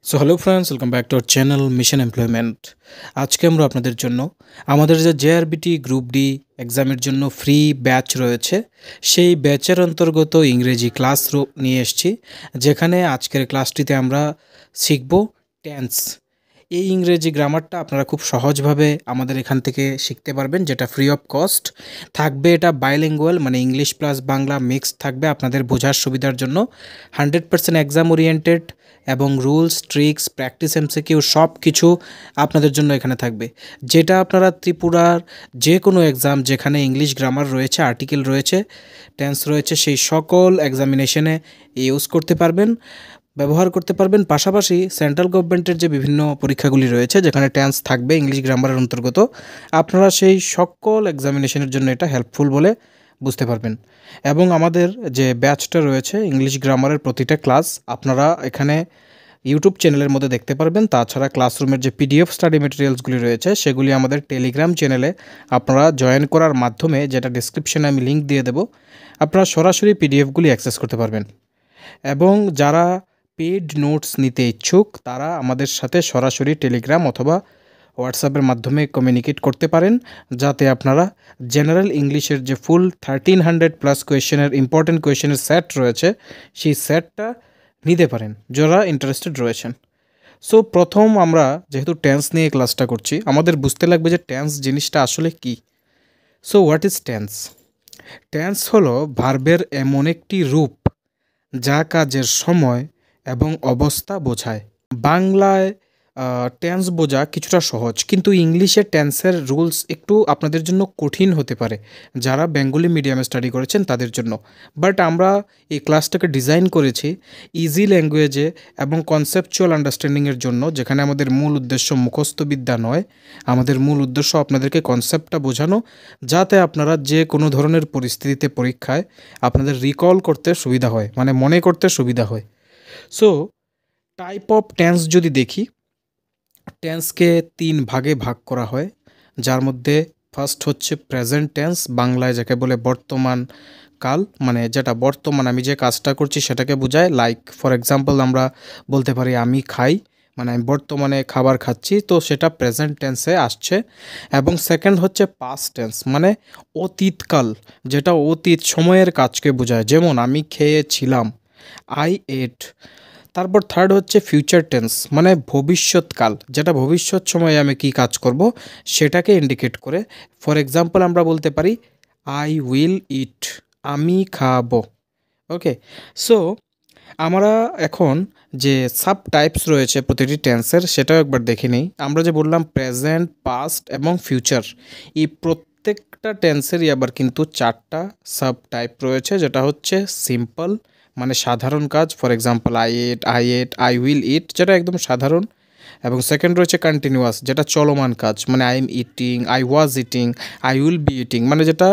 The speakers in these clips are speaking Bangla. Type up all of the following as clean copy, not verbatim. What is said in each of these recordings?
So hello friends, welcome back to our channel mission employment. আজকে আমরা আপনাদের জন্য আমাদের যে জেআরবিটি গ্রুপ ডি এক্সামের জন্য ফ্রি ব্যাচ রয়েছে, সেই ব্যাচের অন্তর্গত ইংরেজি ক্লাস নিয়ে এসেছি, যেখানে আজকের ক্লাসটিতে আমরা শিখব টেন্স। এই ইংরেজি গ্রামারটা আপনারা খুব সহজভাবে আমাদের এখান থেকে শিখতে পারবেন, যেটা ফ্রি অফ কস্ট থাকবে। এটা বাইলিঙ্গুয়াল, মানে ইংলিশ প্লাস বাংলা মিক্স থাকবে আপনাদের বোঝার সুবিধার জন্য। 100% এক্সাম ওরিয়েন্টেড এবং রুলস, ট্রিক্স, প্র্যাকটিস, এমসিকিউ সব কিছু আপনাদের জন্য এখানে থাকবে, যেটা আপনারা ত্রিপুরার যে কোনো এক্সাম যেখানে ইংলিশ গ্রামার রয়েছে, আর্টিকেল রয়েছে, টেন্স রয়েছে, সেই সকল এক্সামিনেশনে ইউজ করতে পারবেন, ব্যবহার করতে পারবেন। পাশাপাশি সেন্ট্রাল গভর্নমেন্টের যে বিভিন্ন পরীক্ষাগুলি রয়েছে যেখানে টেন্স থাকবে ইংলিশ গ্রামারের অন্তর্গত, আপনারা সেই সকল এক্সামিনেশনের জন্য এটা হেল্পফুল বলে বুঝতে পারবেন। এবং আমাদের যে ব্যাচটা রয়েছে ইংলিশ গ্রামারের প্রতিটা ক্লাস আপনারা এখানে ইউটিউব চ্যানেলের মধ্যে দেখতে পারবেন। তাছাড়া ক্লাসরুমের যে পিডিএফ স্টাডি মেটেরিয়ালসগুলি রয়েছে সেগুলি আমাদের টেলিগ্রাম চ্যানেলে আপনারা জয়েন করার মাধ্যমে, যেটা ডিসক্রিপশনে আমি লিঙ্ক দিয়ে দেবো, আপনারা সরাসরি পিডিএফগুলি অ্যাক্সেস করতে পারবেন। এবং যারা পেইড নোটস নিতে ইচ্ছুক তারা আমাদের সাথে সরাসরি টেলিগ্রাম অথবা হোয়াটসঅ্যাপের মাধ্যমে কমিউনিকেট করতে পারেন, যাতে আপনারা জেনারেল ইংলিশের যে ফুল 1300+ কোয়েশ্চেনের ইম্পর্টেন্ট কোয়েশ্চেনের সেট রয়েছে সেই সেটটা নিতে পারেন যারা ইন্টারেস্টেড রয়েছেন। সো প্রথম আমরা যেহেতু টেন্স নিয়ে ক্লাসটা করছি, আমাদের বুঝতে লাগবে যে টেন্স জিনিসটা আসলে কি। So what is tense? Tense হলো ভার্বের এমন একটি রূপ যা কাজের সময় এবং অবস্থা বোঝায়। বাংলায় টেন্স বোঝা কিছুটা সহজ, কিন্তু ইংলিশে টেন্সের রুলস একটু আপনাদের জন্য কঠিন হতে পারে যারা বেঙ্গলি মিডিয়ামে স্টাডি করেছেন তাদের জন্য। বাট আমরা এই ক্লাসটাকে ডিজাইন করেছি ইজি ল্যাঙ্গুয়েজে এবং কনসেপচুয়াল আন্ডারস্ট্যান্ডিংয়ের জন্য, যেখানে আমাদের মূল উদ্দেশ্য মুখস্থবিদ্যা নয়, আমাদের মূল উদ্দেশ্য আপনাদেরকে কনসেপ্টটা বোঝানো, যাতে আপনারা যে কোনো ধরনের পরিস্থিতিতে পরীক্ষায় আপনাদের রিকল করতে সুবিধা হয়, মানে মনে করতে সুবিধা হয়। সো টাইপ অফ টেন্স যদি দেখি, টেন্সকে 3 ভাগে ভাগ করা হয়, যার মধ্যে ফার্স্ট হচ্ছে প্রেজেন্ট টেন্স, বাংলায় যাকে বলে বর্তমান কাল, মানে যেটা বর্তমান আমি যে কাজটা করছি সেটাকে বোঝায়। লাইক ফর এক্সাম্পল আমরা বলতে পারি আমি খাই, মানে আমি বর্তমানে খাবার খাচ্ছি, তো সেটা প্রেজেন্ট টেন্সে আসছে। এবং সেকেন্ড হচ্ছে পাস্ট টেন্স, মানে অতীতকাল, যেটা অতীত সময়ের কাজকে বোঝায়, যেমন আমি খেয়েছিলাম, আই এট। তারপর থার্ড হচ্ছে ফিউচার টেন্স, মানে ভবিষ্যৎকাল, যেটা ভবিষ্যৎ সময়ে আমি কি কাজ করব সেটাকে ইন্ডিকেট করে। ফর এক্সাম্পল আমরা বলতে পারি আই উইল ইট, আমি খাবো। ওকে, সো আমরা এখন যে সাব টাইপস রয়েছে প্রতিটি টেন্সের সেটাও একবার দেখে নিই। আমরা যে বললাম প্রেজেন্ট, পাস্ট এবং ফিউচার, এই প্রত্যেকটা টেন্সেরই আবার কিন্তু 4টা সাব টাইপ রয়েছে, যেটা হচ্ছে সিম্পল, মানে সাধারণ কাজ, for example I ate, I will eat, যেটা একদম সাধারণ। এবং সেকেন্ড রয়েছে কন্টিনিউয়াস, যেটা চলমান কাজ, মানে I am eating, I was eating, I will be eating, মানে যেটা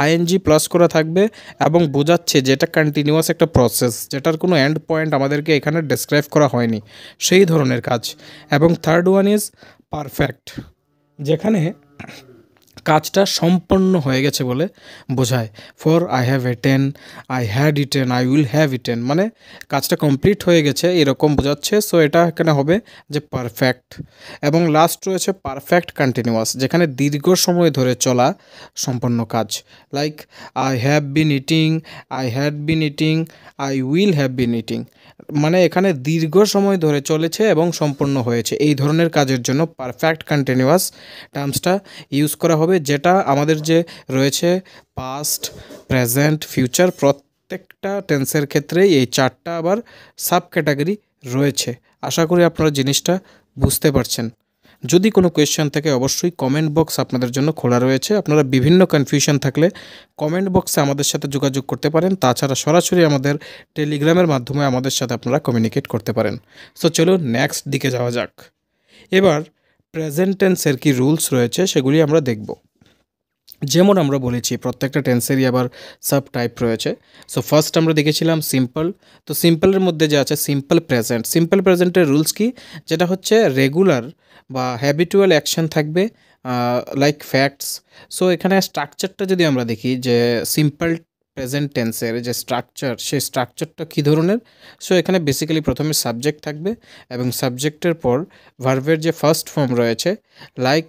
আইএনজি প্লাস করা থাকবে এবং বোঝাচ্ছে যে এটা কন্টিনিউয়াস একটা প্রসেস, যেটার কোনো এন্ড পয়েন্ট আমাদেরকে এখানে ডেসক্রাইব করা হয়নি, সেই ধরনের কাজ। এবং থার্ড ওয়ান ইজ পারফেক্ট, যেখানে কাজটা সম্পন্ন হয়ে গেছে বলে বোঝায়। For I have eaten, I had eaten, I will have eaten, মানে কাজটা কমপ্লিট হয়ে গেছে এরকম বোঝাচ্ছে। সো এটা এখানে হবে যে পারফেক্ট। এবং লাস্ট রয়েছে পারফেক্ট কন্টিনিউয়াস, যেখানে দীর্ঘ সময় ধরে চলা সম্পন্ন কাজ। Like I have been eating, I had been eating, I will have been eating, মানে এখানে দীর্ঘ সময় ধরে চলেছে এবং সম্পন্ন হয়েছে, এই ধরনের কাজের জন্য পারফেক্ট কন্টিনিউয়াস টার্মসটা ইউজ করা হবে। যেটা আমাদের যে রয়েছে পাস্ট, প্রেজেন্ট, ফিউচার, প্রত্যেকটা টেন্সের ক্ষেত্রেই এই 4টা আবার সাব ক্যাটাগরি রয়েছে। আশা করি আপনারা জিনিসটা বুঝতে পারছেন। যদি কোনো কোয়েশ্চেন থাকে অবশ্যই কমেন্ট বক্স আপনাদের জন্য খোলা রয়েছে, আপনারা বিভিন্ন কনফিউশন থাকলে কমেন্ট বক্সে আমাদের সাথে যোগাযোগ করতে পারেন। তাছাড়া সরাসরি আমাদের টেলিগ্রামের মাধ্যমে আমাদের সাথে আপনারা কমিউনিকেট করতে পারেন। সো চলো নেক্সট দিকে যাওয়া যাক। এবার প্রেজেন্ট টেন্সের কি রুলস রয়েছে সেগুলি আমরা দেখব। যেমন আমরা বলেছি প্রত্যেকটা টেন্সেরই আবার সাব টাইপ রয়েছে। সো ফার্স্ট আমরা দেখেছিলাম সিম্পল। তো সিম্পলের মধ্যে যে আছে সিম্পল প্রেজেন্ট, সিম্পল প্রেজেন্টের রুলস কি, যেটা হচ্ছে রেগুলার বা হ্যাবিচুয়াল অ্যাকশন থাকবে, লাইক ফ্যাক্টস। সো এখানে স্ট্রাকচারটা যদি আমরা দেখি, যে সিম্পল প্রেজেন্ট টেন্সের যে স্ট্রাকচার, সেই স্ট্রাকচারটা কী ধরনের। সো এখানে বেসিক্যালি প্রথমে সাবজেক্ট থাকবে এবং সাবজেক্টের পর ভার্বের যে ফার্স্ট ফর্ম রয়েছে লাইক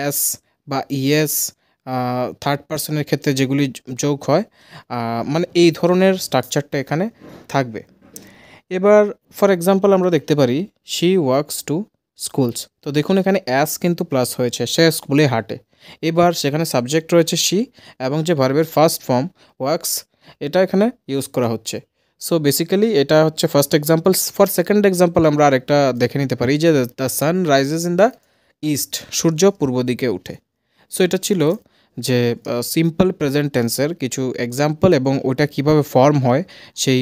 এস বা ইয়েস, থার্ড পার্সনের ক্ষেত্রে যেগুলি যোগ হয়, মানে এই ধরনের স্ট্রাকচারটা এখানে থাকবে। এবার ফর এক্সাম্পল আমরা দেখতে পারি শি ওয়ার্কস টু স্কুলস। তো দেখুন এখানে অ্যাস কিন্তু প্লাস হয়েছে, সে স্কুলে হাঁটে। এবার সেখানে সাবজেক্ট রয়েছে শি এবং যে ভার্বের ফার্স্ট ফর্ম ওয়ার্কস, এটা এখানে ইউজ করা হচ্ছে। সো বেসিক্যালি এটা হচ্ছে first example. For second example আমরা আরেকটা দেখে নিতে পারি যে the sun rises in the east, সূর্য পূর্ব দিকে উঠে। সো এটা ছিল যে সিম্পল প্রেজেন্ট টেন্সের কিছু এক্সাম্পল এবং ওটা কিভাবে ফর্ম হয় সেই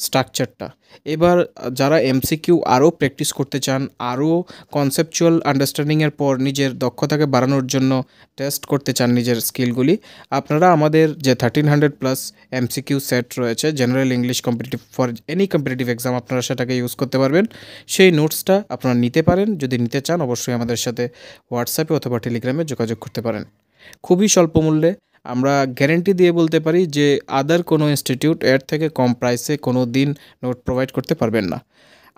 স্ট্রাকচারটা। এবার যারা এমসিকিউ আরও প্র্যাকটিস করতে চান, আরও কনসেপচুয়াল আন্ডারস্ট্যান্ডিংয়ের পর নিজের দক্ষতাকে বাড়ানোর জন্য টেস্ট করতে চান নিজের স্কিলগুলি, আপনারা আমাদের যে 1300+ এমসিকিউ সেট রয়েছে general English competitive, for any competitive exam আপনারা সেটাকে ইউজ করতে পারবেন। সেই নোটসটা আপনারা নিতে পারেন। যদি নিতে চান অবশ্যই আমাদের সাথে হোয়াটসঅ্যাপে অথবা টেলিগ্রামে যোগাযোগ করতে পারেন। খুবই স্বল্প মূল্যে, আমরা গ্যারেন্টি দিয়ে বলতে পারি যে আদার কোনো ইনস্টিটিউট এর থেকে কম প্রাইসে কোনো দিন নোট প্রোভাইড করতে পারবেন না।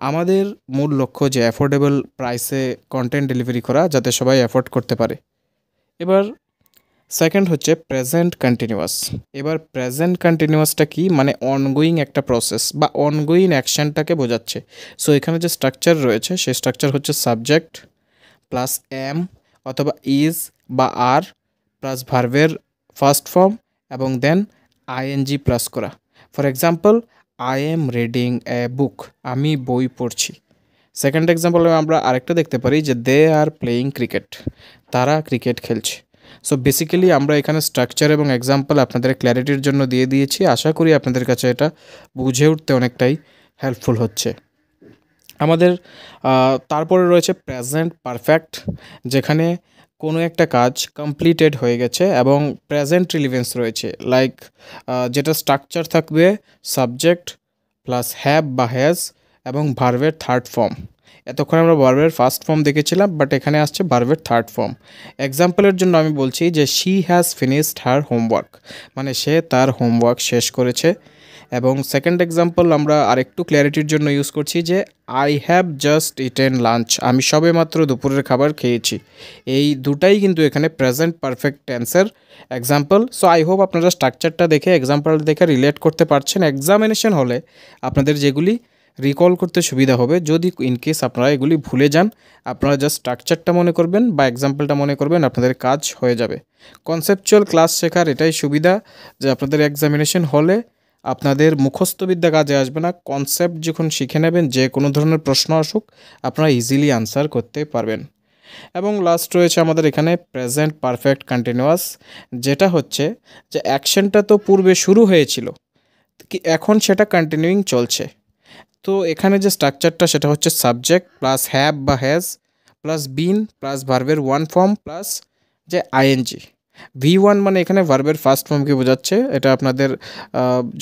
আমাদের মূল লক্ষ্য যে অ্যাফোর্ডেবল প্রাইসে কন্টেন্ট ডেলিভারি করা, যাতে সবাই অ্যাফোর্ড করতে পারে। এবার সেকেন্ড হচ্ছে প্রেজেন্ট কন্টিনিউয়াস। এবার প্রেজেন্ট কন্টিনিউয়াসটা কি, মানে অনগোয়িং একটা প্রসেস বা অনগোয়িং অ্যাকশানটাকে বোঝাচ্ছে। সো এখানে যে স্ট্রাকচার রয়েছে সেই স্ট্রাকচার হচ্ছে সাবজেক্ট প্লাস এম অথবা ইজ বা আর প্লাস ভার্বের ফার্স্ট ফর্ম এবং দেন আইএনজি প্লাস করা। For example I am reading a book, আমি বই পড়ছি। সেকেন্ড এক্সাম্পল আমরা আরেকটা দেখতে পারি যে দে আর প্লেয়িং ক্রিকেট, তারা ক্রিকেট খেলছে। সো বেসিক্যালি আমরা এখানে স্ট্রাকচার এবং এক্সাম্পল আপনাদের ক্ল্যারিটির জন্য দিয়ে দিয়েছি। আশা করি আপনাদের কাছে এটা বুঝে উঠতে অনেকটাই হেল্পফুল হচ্ছে। আমাদের তারপরে রয়েছে প্রেজেন্ট পারফেক্ট, যেখানে কোনো একটা কাজ কমপ্লিটেড হয়ে গেছে এবং প্রেজেন্ট রিলিভেন্স রয়েছে। লাইক যেটা স্ট্রাকচার থাকবে সাবজেক্ট প্লাস হ্যাভ বা হ্যাজ এবং ভার্বের থার্ড ফর্ম। এতক্ষণ আমরা ভার্বের ফার্স্ট ফর্ম দেখেছিলাম, বাট এখানে আসছে ভার্বের থার্ড ফর্ম। এক্সাম্পলের জন্য আমি বলছি যে she has finished her homework, মানে সে তার হোমওয়ার্ক শেষ করেছে। এবং সেকেন্ড এক্সাম্পল আমরা আরেকটু ক্ল্যারিটির জন্য ইউজ করছি যে I have just eaten lunch, আমি সবে মাত্র দুপুরের খাবার খেয়েছি। এই দুটাই কিন্তু এখানে প্রেজেন্ট পারফেক্ট টেন্সের এক্সাম্পল। সো আই হোপ আপনারা স্ট্রাকচারটা দেখে এক্সাম্পলটা দেখে রিলেট করতে পারছেন। এক্সামিনেশন হলে আপনাদের যেগুলি রিকল করতে সুবিধা হবে। যদি ইনকেস আপনারা এগুলি ভুলে যান, আপনারা জাস্ট স্ট্রাকচারটা মনে করবেন বা এক্সাম্পলটা মনে করবেন, আপনাদের কাজ হয়ে যাবে। কনসেপচুয়াল ক্লাস শেখার এটাই সুবিধা যে আপনাদের এক্সামিনেশন হলে আপনাদের মুখস্থবিদ্যা কাজে আসবে না। কনসেপ্ট যখন শিখে নেবেন, যে কোনো ধরনের প্রশ্ন আসুক আপনারা ইজিলি আনসার করতে পারবেন। এবং লাস্ট রয়েছে আমাদের এখানে প্রেজেন্ট পারফেক্ট কন্টিনিউয়াস, যেটা হচ্ছে যে অ্যাকশনটা তো পূর্বে শুরু হয়েছিল, কি এখন সেটা কন্টিনিউইং চলছে। তো এখানে যে স্ট্রাকচারটা সেটা হচ্ছে সাবজেক্ট প্লাস হ্যাভ বা হ্যাজ প্লাস বিন প্লাস ভার্বের ওয়ান ফর্ম প্লাস যে আইএনজি। V1 মানে এখানে ভার্বের ফার্স্ট ফর্মকে বোঝাচ্ছে। এটা আপনাদের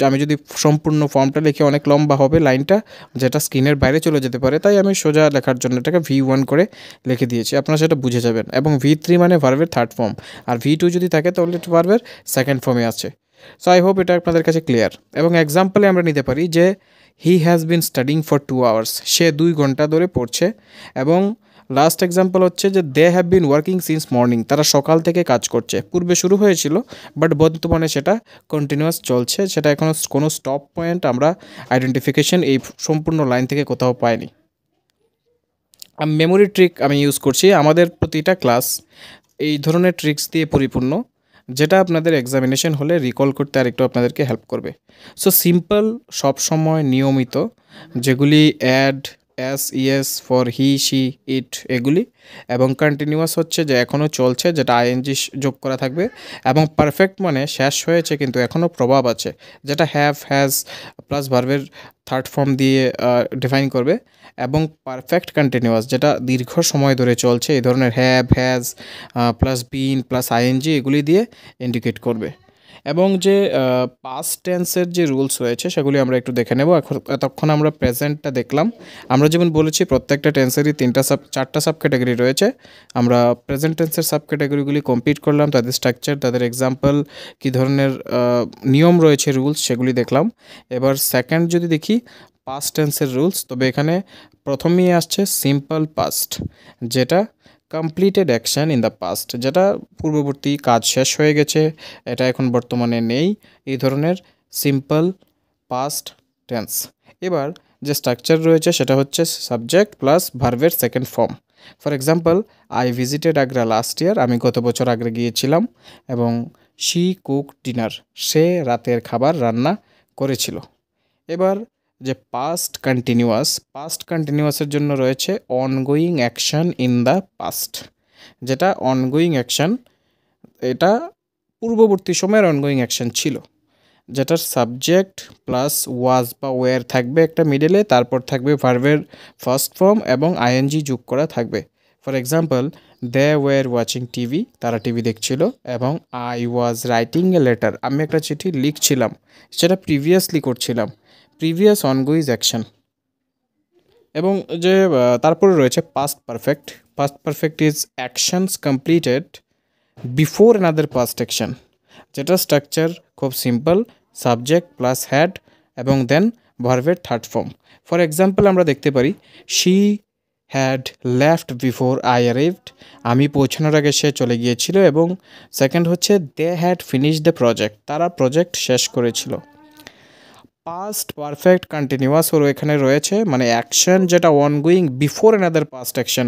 আমি যদি সম্পূর্ণ ফর্মটা লিখে অনেক লম্বা হবে লাইনটা, যেটা স্ক্রিনের বাইরে চলে যেতে পারে, তাই আমি সোজা লেখার জন্য এটাকে V1 করে লিখে দিয়েছি, আপনারা সেটা বুঝে যাবেন। এবং V3 মানে ভার্বের থার্ড ফর্ম, আর V2 যদি থাকে তাহলে ভার্বের সেকেন্ড ফর্মে আছে। সো আই হোপ এটা আপনাদের কাছে ক্লিয়ার। এবং এক্সাম্পলে আমরা নিতে পারি যে he has been studying for 2 hours, সে 2 ঘন্টা ধরে পড়ছে। এবং লাস্ট এক্সাম্পল হচ্ছে যে they have been working since morning, তারা সকাল থেকে কাজ করছে। পূর্বে শুরু হয়েছিল বাট বর্তমানে সেটা কন্টিনিউয়াস চলছে, সেটা এখনও কোনো স্টপ পয়েন্ট আমরা আইডেন্টিফিকেশন এই সম্পূর্ণ লাইন থেকে কোথাও পাইনি। মেমোরি ট্রিক আমি ইউজ করছি, আমাদের প্রতিটা ক্লাস এই ধরনের ট্রিক্স দিয়ে পরিপূর্ণ, যেটা আপনাদের এক্সামিনেশন হলে রিকল করতে আরেকটু আপনাদেরকে হেল্প করবে। সো সিম্পল, সবসময় নিয়মিত, যেগুলি add s es for he she it এগুলি, এবং কন্টিনিউয়াস হচ্ছে যে এখনও চলছে, যেটা আইএনজি যোগ করা থাকবে। এবং পারফেক্ট মানে শেষ হয়েছে কিন্তু এখনও প্রভাব আছে, যেটা হ্যাভ হ্যাজ প্লাস ভার্বের থার্ড ফর্ম দিয়ে ডিফাইন করবে। এবং পারফেক্ট কন্টিনিউয়াস যেটা দীর্ঘ সময় ধরে চলছে, এই ধরনের have has plus been plus ING এগুলি দিয়ে ইন্ডিকেট করবে। এবং যে পাস্ট টেন্সের যে রুলস রয়েছে সেগুলি আমরা একটু দেখে নেব। এতক্ষণ আমরা প্রেজেন্টটা দেখলাম। আমরা যেমন বলেছি প্রত্যেকটা টেন্সেরই চারটা সাব ক্যাটাগরি রয়েছে। আমরা প্রেজেন্ট টেন্সের সাব ক্যাটাগরিগুলি কমপ্লিট করলাম, তাদের স্ট্রাকচার, তাদের এক্সাম্পল, কী ধরনের নিয়ম রয়েছে, রুলস, সেগুলি দেখলাম। এবার সেকেন্ড যদি দেখি পাস্ট টেন্সের রুলস, তবে এখানে প্রথমেই আসছে সিম্পল পাস্ট, যেটা completed action in the past, যেটা পূর্ববর্তী কাজ শেষ হয়ে গেছে, এটা এখন বর্তমানে নেই, এই ধরনের সিম্পল পাস্ট টেন্স। এবার যে স্ট্রাকচার রয়েছে সেটা হচ্ছে সাবজেক্ট প্লাস ভার্বের second form. For example, I visited Agra last year, আমি গত বছর আগ্রা গিয়েছিলাম, এবং শি কুক ডিনার, সে রাতের খাবার রান্না করেছিল। এবার যে পাস্ট কন্টিনিউয়াসের জন্য রয়েছে ongoing action in the past, যেটা অনগোয়িং অ্যাকশন, এটা পূর্ববর্তী সময়ের অনগোয়িং অ্যাকশন ছিল, যেটার সাবজেক্ট প্লাস ওয়াজ বা ওয়্যার থাকবে একটা মিডলে, তারপর থাকবে ভার্বের ফার্স্ট ফর্ম এবং আইএনজি যোগ করা থাকবে। For example, they were watching TV, তারা টিভি দেখছিল, এবং I was writing a letter, আমি একটা চিঠি লিখছিলাম, সেটা প্রিভিয়াসলি করছিলাম, প্রিভিয়াস অনগোয়িং অ্যাকশন। এবং যে তারপরে রয়েছে past perfect is actions completed before another past action, যেটা স্ট্রাকচার খুব সিম্পল, সাবজেক্ট প্লাস হ্যাড এবং দেন ভার্বের থার্ড ফর্ম। ফর এক্সাম্পল আমরা দেখতে পারি, she had left before I arrived, আমি পৌঁছানোর আগে সে চলে গিয়েছিল, এবং সেকেন্ড হচ্ছে they had finish the project, তারা প্রজেক্ট শেষ করেছিল। পাস্ট পারফেক্ট কন্টিনিউয়াসও এখানে রয়েছে, মানে অ্যাকশন যেটা ongoing before another past action,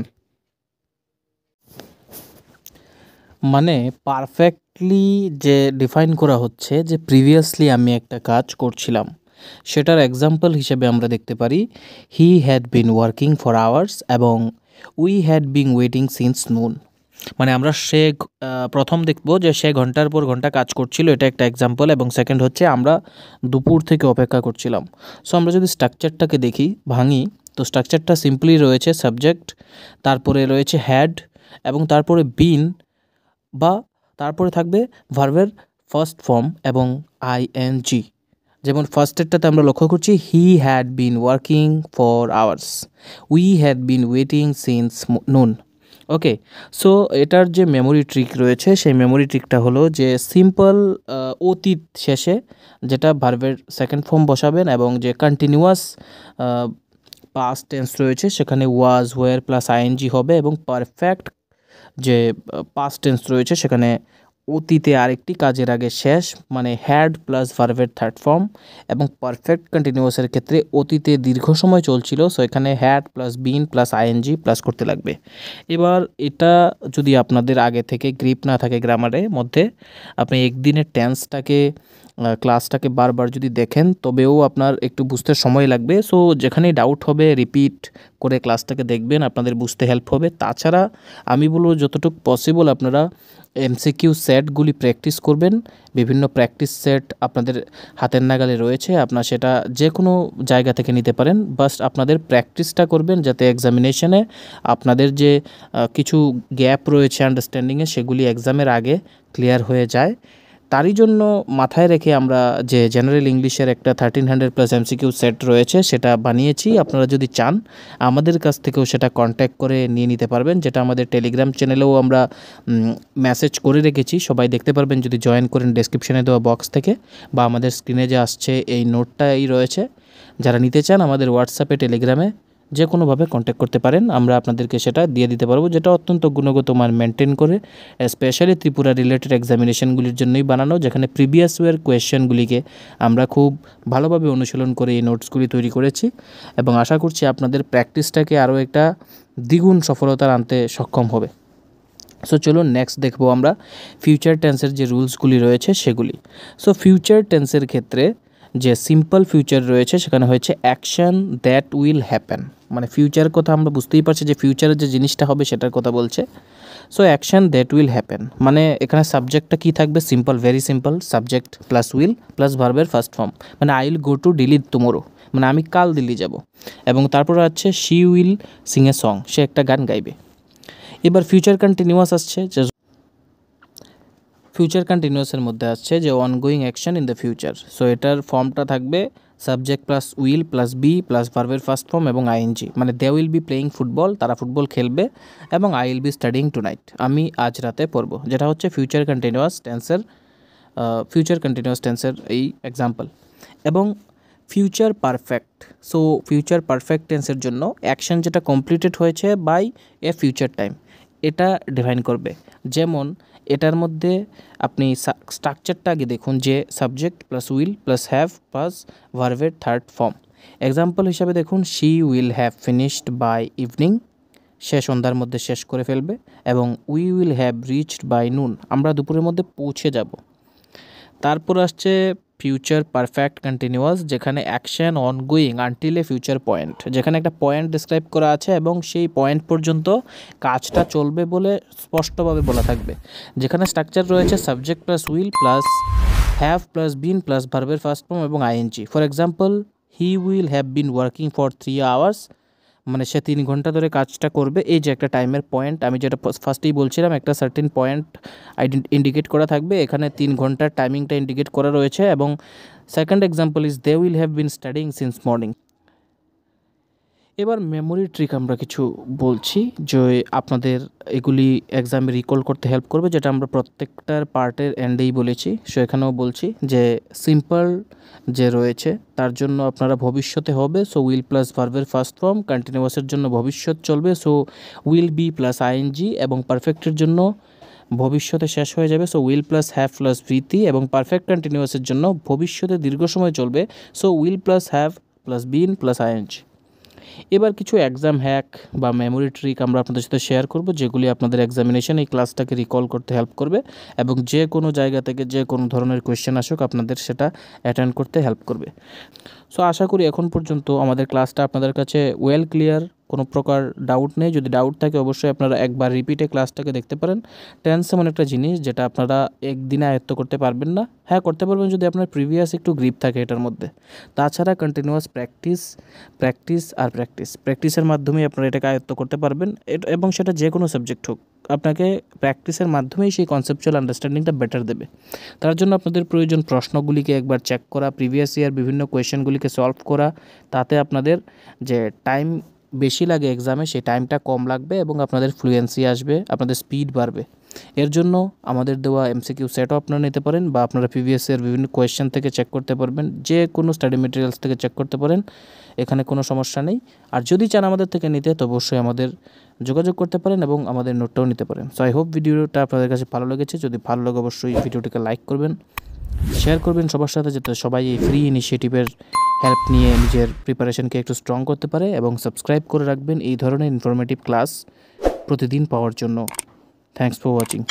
মানে পারফেক্টলি যে ডিফাইন করা হচ্ছে যে প্রিভিয়াসলি আমি একটা কাজ করছিলাম, সেটার এক্সাম্পল হিসেবে আমরা দেখতে পারি he had been working for hours এবং we had been waiting since noon. মানে আমরা প্রথম দেখব যে সে ঘন্টার পর ঘন্টা কাজ করছিল, এটা একটা এক্সাম্পল, এবং সেকেন্ড হচ্ছে আমরা দুপুর থেকে অপেক্ষা করছিলাম। সো আমরা যদি স্ট্রাকচারটাকে ভাঙি, তো স্ট্রাকচারটা সিম্পলি রয়েছে সাবজেক্ট, তারপরে রয়েছে হ্যাড, এবং তারপরে বিন বা তারপরে থাকবে ভার্বের ফার্স্ট ফর্ম এবং আইএনজি। যেমন ফার্স্টেরটাতে আমরা লক্ষ্য করছি হি had been working for hours, we had been waiting since নুন। ওকে, সো এটার যে মেমোরি ট্রিক রয়েছে সেই মেমোরি ট্রিকটা হলো যে সিম্পল অতীত শেষে যেটা ভার্বের সেকেন্ড ফর্ম বসাবেন, এবং যে কন্টিনিউয়াস পাস্ট টেন্স রয়েছে সেখানে ওয়াজ ওয়্যার প্লাস আইএনজি হবে, এবং পারফেক্ট যে পাস্ট টেন্স রয়েছে সেখানে অতীতে আরেকটি কাজের আগে শেষ, মানে হ্যাড প্লাস ভার্বের থার্ড ফর্ম, এবং পারফেক্ট কন্টিনিউয়াসের ক্ষেত্রে অতীতে দীর্ঘ সময় চলছিল, সো এখানে had plus been plus ING plus করতে লাগবে। এবার এটা যদি আপনাদের আগে থেকে গ্রিপ না থাকে গ্রামারের মধ্যে, আপনি একদিনের টেন্সটাকে ক্লাসটাকে বারবার যদি দেখেন তবেও আপনার একটু বুঝতে সময় লাগবে। সো যেখানেই ডাউট হবে রিপিট করে ক্লাসটাকে দেখবেন, আপনাদের বুঝতে হেল্প হবে। তাছাড়া আমি বলবো যতটুকু পসিবল আপনারা এমসিকিউ সেটগুলি প্র্যাকটিস করবেন। বিভিন্ন প্র্যাকটিস সেট আপনাদের হাতের নাগালে রয়েছে, আপনার সেটা যে কোনো জায়গা থেকে নিতে পারেন। বাস আপনাদের প্র্যাকটিসটা করবেন যাতে এক্সামিনেশনে আপনাদের যে কিছু গ্যাপ রয়েছে আন্ডারস্ট্যান্ডিংয়ে সেগুলি এক্সামের আগে ক্লিয়ার হয়ে যায়। তারই জন্য মাথায় রেখে আমরা যে জেনারেল ইংলিশের একটা 1300+ এমসিকিউ সেট রয়েছে সেটা বানিয়েছি। আপনারা যদি চান আমাদের কাছ থেকেও সেটা কন্ট্যাক্ট করে নিয়ে নিতে পারবেন, যেটা আমাদের টেলিগ্রাম চ্যানেলেও আমরা মেসেজ করে রেখেছি, সবাই দেখতে পারবেন যদি জয়েন করেন ডেসক্রিপশনে দেওয়া বক্স থেকে, বা আমাদের স্ক্রিনে যে আসছে এই নোটটাই রয়েছে। যারা নিতে চান আমাদের হোয়াটসঅ্যাপে টেলিগ্রামে যে কোনোভাবে কন্ট্যাক্ট করতে পারেন, আমরা আপনাদেরকে সেটা দিয়ে দিতে পারবো, যেটা অত্যন্ত গুণগত মান মেনটেন করে স্পেশালি ত্রিপুরা রিলেটেড এক্সামিনেশনগুলির জন্যই বানানো, যেখানে প্রিভিয়াস ইয়ার কোয়েশ্চেনগুলিকে আমরা খুব ভালোভাবে অনুশীলন করে এই নোটসগুলি তৈরি করেছি, এবং আশা করছি আপনাদের প্র্যাকটিসটাকে আরও একটা দ্বিগুণ সফলতার আনতে সক্ষম হবে। সো চলুন নেক্সট দেখবো আমরা ফিউচার টেন্সের যে রুলসগুলি রয়েছে সেগুলি। সো ফিউচার টেন্সের ক্ষেত্রে যে সিম্পল ফিউচার রয়েছে সেখানে হয়েছে অ্যাকশন দ্যাট উইল হ্যাপেন, মানে ফিউচার কথা আমরা বুঝতেই পারছি যে ফিউচারের যে জিনিসটা হবে সেটার কথা বলছে। So action that will happen, মানে এখানে সাবজেক্টটা কী থাকবে, simple, very simple, subject plus will plus ভার্বের ফার্স্ট ফর্ম, মানে I will go to Delhi tomorrow, মানে আমি কাল দিল্লি যাব, এবং তারপর আছে she will sing a song, সে একটা গান গাইবে। এবার ফিউচার কন্টিনিউয়াস আসছে, যে ফিউচার কন্টিনিউয়াসের মধ্যে আসছে যে ongoing action in the future. So এটার ফর্মটা থাকবে subject plus will plus be plus ভার্বের ফার্স্ট ফর্ম এবং আইএনজি, মানে they will be playing football, তারা ফুটবল খেলবে, এবং I will be studying tonight, আমি আজ রাতে পড়ব, যেটা হচ্ছে ফিউচার কন্টিনিউয়াস টেন্সের এই এক্সাম্পল। এবং future perfect, so future perfect টেন্সের জন্য অ্যাকশন যেটা কমপ্লিটেড হয়েছে বাই এ ফিউচার টাইম, এটা ডিফাইন করবে। যেমন এটার মধ্যে আপনি স্ট্রাকচারটা আগে দেখুন, যে subject plus will plus have plus ভার্বের থার্ড ফর্ম। এক্সাম্পল হিসাবে দেখুন, she will have finished by evening, সে সন্ধ্যার মধ্যে শেষ করে ফেলবে, এবং we will have reached by noon, আমরা দুপুরের মধ্যে পৌঁছে যাব। তারপর আসছে ফিউচার পারফেক্ট কন্টিনিউয়াস, যেখানে action ongoing until a future point, যেখানে একটা পয়েন্ট ডিসক্রাইব করা আছে এবং সেই পয়েন্ট পর্যন্ত কাজটা চলবে বলে স্পষ্টভাবে বলা থাকবে। যেখানে স্ট্রাকচার রয়েছে subject plus will plus have plus been plus ভার্বের ফার্স্ট ফর্ম এবং ING. For example, he will have been working for 3 hours, মানে সে 3 ঘন্টা ধরে কাজটা করবে। এই যে একটা টাইমের পয়েন্ট, আমি যেটা ফার্স্টেই বলছিলাম, একটা সার্টেন পয়েন্ট ইন্ডিকেট করা থাকবে, এখানে 3 ঘন্টার টাইমিংটা ইন্ডিকেট করা রয়েছে। এবং second example is they will have been studying since morning. এবার মেমোরি ট্রিক আমরা কিছু বলছি যে আপনাদের এগুলি এক্সামে রিকল করতে হেল্প করবে, যেটা আমরা প্রত্যেকটার পার্টের এন্ডেই বলেছি। সো এখানেও বলছি যে সিম্পল যে রয়েছে তার জন্য আপনারা ভবিষ্যতে হবে, সো উইল প্লাস ভার্বের ফার্স্ট ফর্ম, কন্টিনিউয়াসের জন্য ভবিষ্যৎ চলবে, so will be plus ING, এবং পারফেক্টের জন্য ভবিষ্যতে শেষ হয়ে যাবে, so will plus have plus VT, এবং পারফেক্ট কন্টিনিউয়াসের জন্য ভবিষ্যতে দীর্ঘ সময় চলবে, so will plus have plus been plus ING. এবার কিছু এক্সাম হ্যাক বা মেমোরি ট্রিক আমরা আপনাদের সাথে শেয়ার করব, যেগুলি আপনাদের এক্সামিনেশন এই ক্লাসটাকে রিকল করতে হেল্প করবে, এবং যে কোনো জায়গা থেকে যে কোনো ধরনের কোয়েশ্চেন আসুক আপনাদের সেটা অ্যাটেন্ড করতে হেল্প করবে। সো আশা করি এখন পর্যন্ত আমাদের ক্লাসটা আপনাদের কাছে ওয়েল ক্লিয়ার, কোনো প্রকার ডাউট নেই। যদি ডাউট থাকে অবশ্যই আপনারা একবার রিপিটে ক্লাসটাকে দেখতে পারেন। টেন্স এমন একটা জিনিস যেটা আপনারা একদিনে আয়ত্ত করতে পারবেন না, হ্যাঁ করতে পারবেন যদি আপনার প্রিভিয়াস একটু গ্রিপ থাকে এটার মধ্যে। তাছাড়া কন্টিনিউয়াস প্র্যাকটিসের মাধ্যমেই আপনারা এটাকে আয়ত্ত করতে পারবেন, এবং সেটা যে কোনো সাবজেক্ট হোক, আপনাকে প্র্যাকটিসের মাধ্যমেই সেই কনসেপচুয়াল আন্ডারস্ট্যান্ডিংটা বেটার দেবে। তার জন্য আপনাদের প্রয়োজন প্রশ্নগুলিকে একবার চেক করা, প্রিভিয়াস ইয়ার বিভিন্ন কোয়েশ্চেনগুলিকে সলভ করা, তাতে আপনাদের যে টাইম বেশি লাগে এক্সামে সেই টাইমটা কম লাগবে, এবং আপনাদের ফ্লুয়েন্সি আসবে, আপনাদের স্পিড বাড়বে। এর জন্য আমাদের দেওয়া এমসিকিউ সেটও আপনারা নিতে পারেন, বা আপনারা প্রিভিয়াস ইয়ার বিভিন্ন কোয়েশ্চেন থেকে চেক করতে পারবেন, যে কোনো স্টাডি মেটেরিয়ালস থেকে চেক করতে পারেন, এখানে কোনো সমস্যা নেই। আর যদি চান আমাদের থেকে নিতে তো অবশ্যই আমাদের যোগাযোগ করতে পারেন এবং আমাদের নোটটাও নিতে পারেন। সো আই হোপ ভিডিওটা আপনাদের কাছে ভালো লেগেছে। যদি ভালো লাগে অবশ্যই ভিডিওটিকে লাইক করবেন, শেয়ার করবেন সবার সাথে, যাতে সবাই এই ফ্রি ইনিশিয়েটিভের হেল্প নিয়ে নিজের প্রিপারেশনকে একটু স্ট্রং করতে পারে, এবং সাবস্ক্রাইব করে রাখবেন এই ধরনের ইনফরমেটিভ ক্লাস প্রতিদিন পাওয়ার জন্য। Thanks for watching.